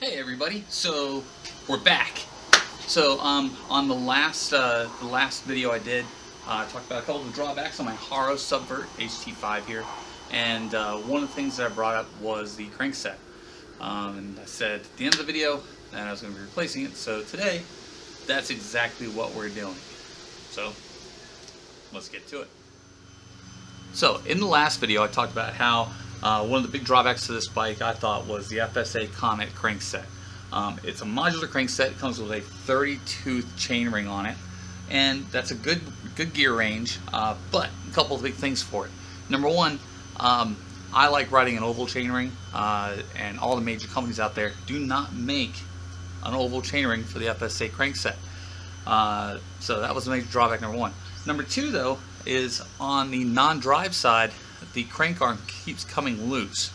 Hey everybody, so we're back. So on the last video I did, I talked about a couple of the drawbacks on my Haro Subvert HT5 here, and one of the things that I brought up was the crankset. And I said at the end of the video that I was going to be replacing it. So today, that's exactly what we're doing. So let's get to it. So in the last video, I talked about how one of the big drawbacks to this bike I thought was the FSA Comet crankset. It's a modular crankset. It comes with a 30-tooth chainring on it, and that's a good gear range. But a couple of big things for it. Number one, I like riding an oval chainring, and all the major companies out there do not make an oval chainring for the FSA crankset. So that was the major drawback number one. Number two, though, is on the non-drive side, the crank arm keeps coming loose.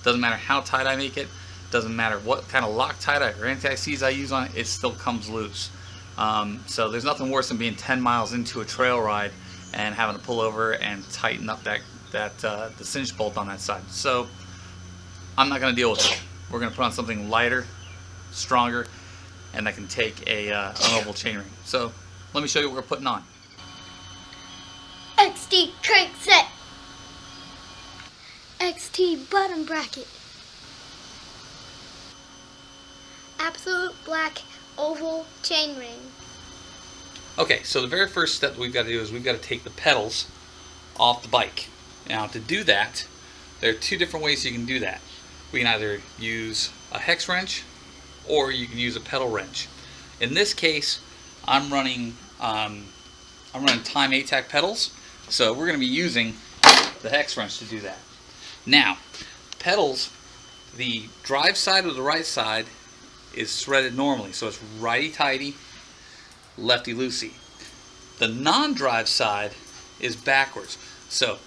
Doesn't matter how tight I make it, doesn't matter what kind of Loctite or anti-seize I use on it, it still comes loose. So there's nothing worse than being 10 miles into a trail ride and having to pull over and tighten up the cinch bolt on that side. So I'm not going to deal with it. We're going to put on something lighter, stronger, and that can take an oval chainring. So let me show you what we're putting on. XT crank set. XT bottom bracket. Absolute black oval chainring. Okay, so the very first step we've got to do is we've got to take the pedals off the bike. Now to do that, there are two different ways you can do that. We can either use a hex wrench or you can use a pedal wrench. In this case, I'm running Time ATAC pedals, so we're going to be using the hex wrench to do that. Now, pedals, the drive side or the right side is threaded normally, so it's righty-tighty, lefty-loosey. The non-drive side is backwards, so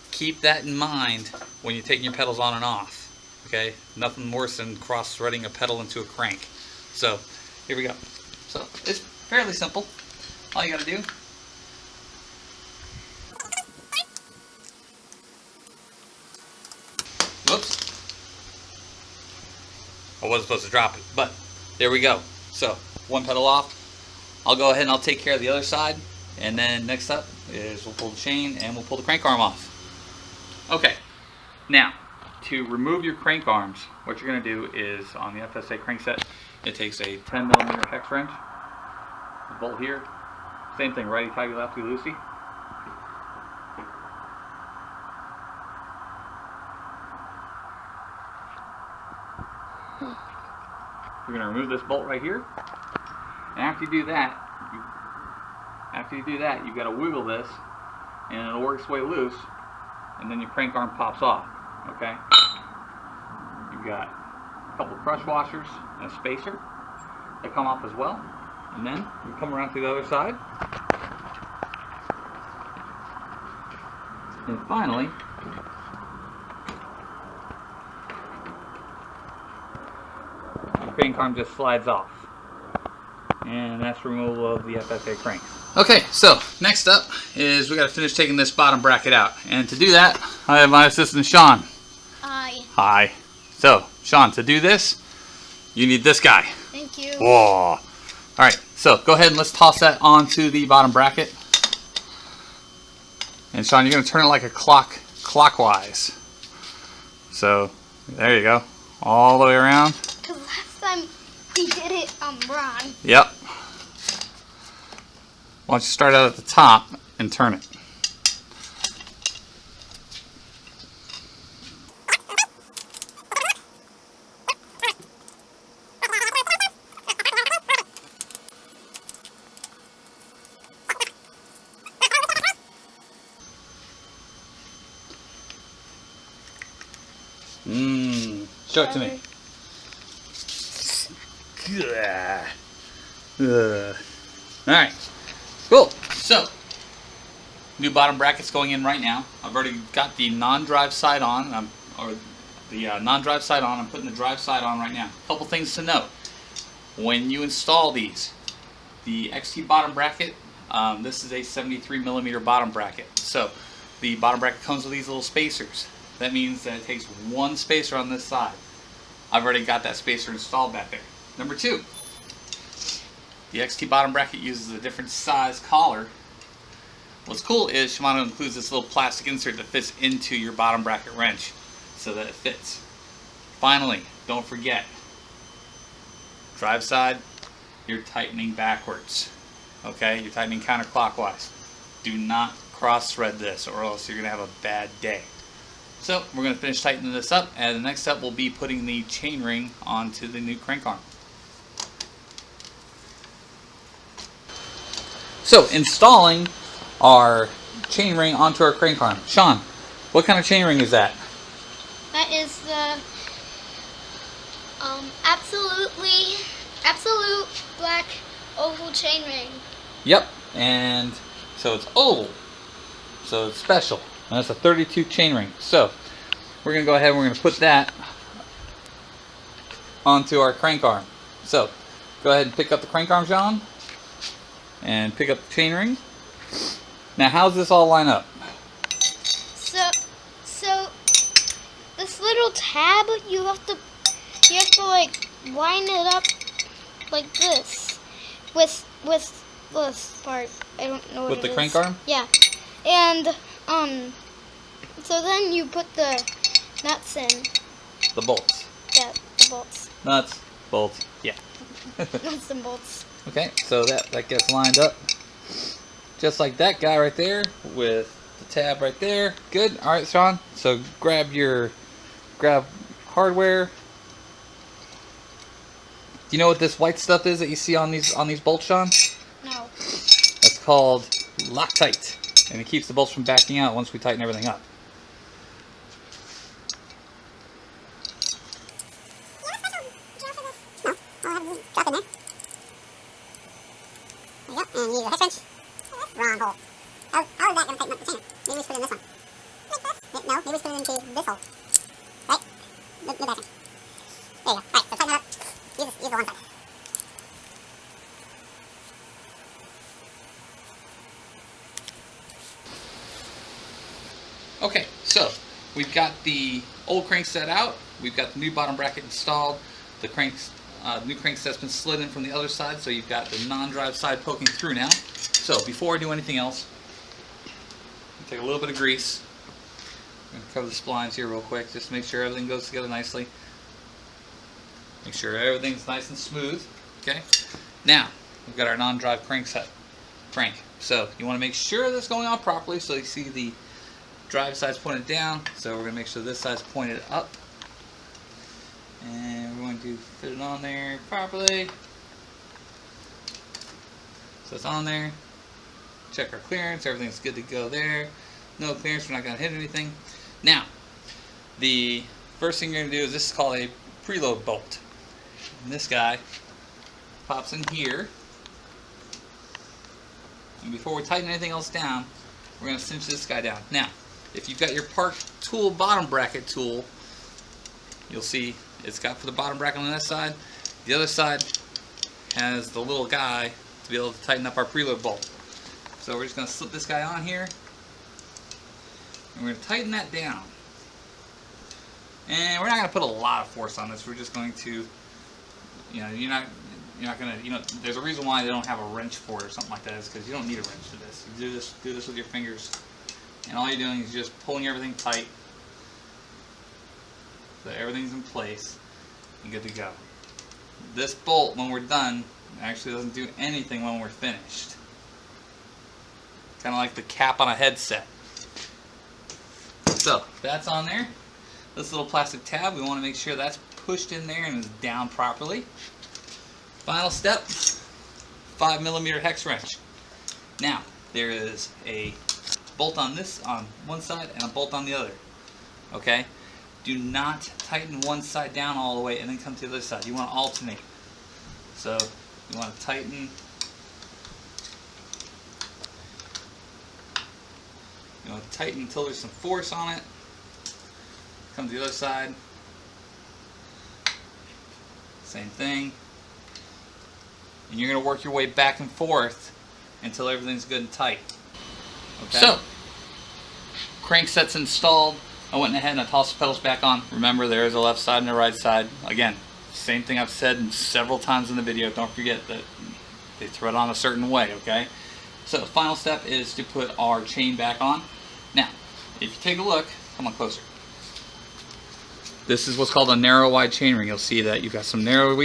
keep that in mind when you're taking your pedals on and off. Okay, nothing worse than cross-threading a pedal into a crank. So here we go. So it's fairly simple. All you got to do . Whoops. I wasn't supposed to drop it, but there we go. So one pedal off. I'll go ahead and I'll take care of the other side, and then next up is we'll pull the chain and we'll pull the crank arm off. Okay, now to remove your crank arms, what you're going to do is on the FSA crankset, it takes a 10mm hex wrench, a bolt here, same thing, righty tighty, lefty loosey. We're going to remove this bolt right here, and after you do that, you've got to wiggle this, and it'll work its way loose, and then your crank arm pops off. Okay. You've got a couple of crush washers and a spacer that come off as well, and then you come around to the other side, and finally, crank arm just slides off, and that's removal of the FSA crank. Okay, so next up is we got to finish taking this bottom bracket out, and to do that I have my assistant Sean. Hi. Hi. So Sean, to do this you need this guy. Thank you. Whoa. Alright, so go ahead and let's toss that onto the bottom bracket, and Sean, you're going to turn it like a clockwise. So there you go, all the way around. We did it wrong. Yep. Why don't you start out at the top and turn it. Show it to me. Alright, cool. So, new bottom brackets going in right now. I've already got the non-drive side on, I'm putting the drive side on right now. A couple things to note. When you install these, the XT bottom bracket, this is a 73mm bottom bracket. So, the bottom bracket comes with these little spacers. That means that it takes one spacer on this side. I've already got that spacer installed back there. Number 2, the XT bottom bracket uses a different size collar. What's cool is Shimano includes this little plastic insert that fits into your bottom bracket wrench so that it fits. Finally, don't forget, drive side, you're tightening backwards. Okay, you're tightening counterclockwise. Do not cross thread this or else you're going to have a bad day. So we're going to finish tightening this up, and the next step will be putting the chain ring onto the new crank arm. So installing our chain ring onto our crank arm. Sean, what kind of chain ring is that? That is the absolute black oval chain ring. Yep, and so it's oval, so it's special. And that's a 32 chain ring. So we're going to go ahead and we're going to put that onto our crank arm. So go ahead and pick up the crank arm, John, and pick up the chain ring. Now, how's this all line up? So this little tab, you have to like line it up like this with this part. I don't know what With it the is. crank arm? Yeah, and so then you put the nuts in. The bolts. Yeah, the bolts. Nuts, bolts, yeah. Nuts and bolts. Okay, so that gets lined up just like that guy right there with the tab right there. Good. All right, Sean. So grab hardware. Do you know what this white stuff is that you see on these bolts, Sean? No. That's called Loctite, and it keeps the bolts from backing out once we tighten everything up. And use a hex wrench. Wrong hole. How is that going to tighten up the chain? Maybe we should put it in this one. Like this? No, maybe we should put it into this hole. Right? New back wrench. There you go. Alright, so tighten it up. Use the one side. Okay, so we've got the old crank set out. We've got the new bottom bracket installed. The new crank set's been slid in from the other side, so you've got the non-drive side poking through now. So before I do anything else, take a little bit of grease. I'm going to cover the splines here real quick, just to make sure everything goes together nicely. Make sure everything's nice and smooth. Okay. Now we've got our non-drive crank. So you want to make sure that's going on properly. So you see the drive side's pointed down. So we're going to make sure this side's pointed up. And we're going to fit it on there properly. So it's on there. Check our clearance. Everything's good to go there. No clearance. We're not going to hit anything. Now, the first thing you're going to do is this is called a preload bolt. And this guy pops in here. And before we tighten anything else down, we're going to cinch this guy down. Now, if you've got your Park tool bottom bracket tool, you'll see it's got for the bottom bracket on this side. The other side has the little guy to be able to tighten up our preload bolt. So we're just going to slip this guy on here, and we're going to tighten that down. And we're not going to put a lot of force on this. We're just going to, you know, you're not going to, you know, there's a reason why they don't have a wrench for it or something like that, is because you don't need a wrench for this. You do this with your fingers, and all you're doing is just pulling everything tight. So everything's in place and good to go. This bolt, when we're done, actually doesn't do anything when we're finished. Kind of like the cap on a headset. So that's on there. This little plastic tab, we want to make sure that's pushed in there and is down properly. Final step, 5mm hex wrench. Now, there is a bolt on one side and a bolt on the other. Okay? Do not tighten one side down all the way and then come to the other side. You want to alternate. So you want to tighten. You want to tighten until there's some force on it. Come to the other side. Same thing. And you're going to work your way back and forth until everything's good and tight. Okay? So, crank set's installed. I went ahead and I tossed the pedals back on. Remember, there is a left side and a right side. Again, same thing I've said several times in the video. Don't forget that they thread on a certain way, okay? So the final step is to put our chain back on. Now, if you take a look, come on closer. This is what's called a narrow wide chainring. You'll see that you've got some narrow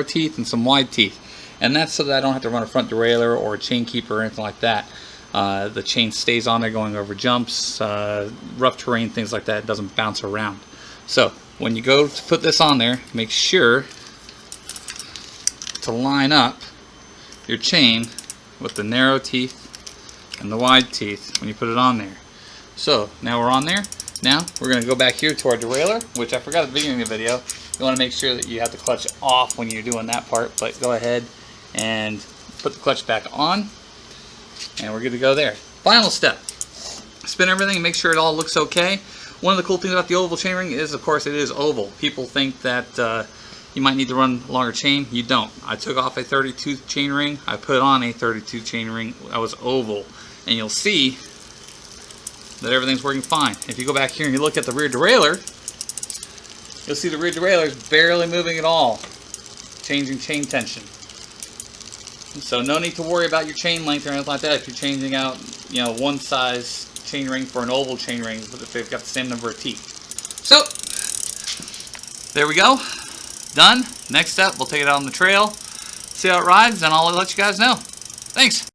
teeth and some wide teeth. And that's so that I don't have to run a front derailleur or a chain keeper or anything like that. The chain stays on there going over jumps, rough terrain, things like that. It doesn't bounce around. So when you go to put this on there, make sure to line up your chain with the narrow teeth and the wide teeth when you put it on there. So now we're on there. Now we're going to go back here to our derailleur, which I forgot at the beginning of the video. You want to make sure that you have the clutch off when you're doing that part, but go ahead and put the clutch back on, and we're good to go there. Final step, spin everything and make sure it all looks okay. One of the cool things about the oval chainring is, of course, it is oval. People think that you might need to run a longer chain. You don't. I took off a 32 chainring, I put on a 32 chainring. I was oval, and you'll see that everything's working fine. If you go back here and you look at the rear derailleur, you'll see the rear derailleur is barely moving at all, changing chain tension. So no need to worry about your chain length or anything like that if you're changing out, you know, one size chain ring for an oval chain ring if they've got the same number of teeth. So there we go, done. Next step, we'll take it out on the trail, see how it rides, and I'll let you guys know. Thanks.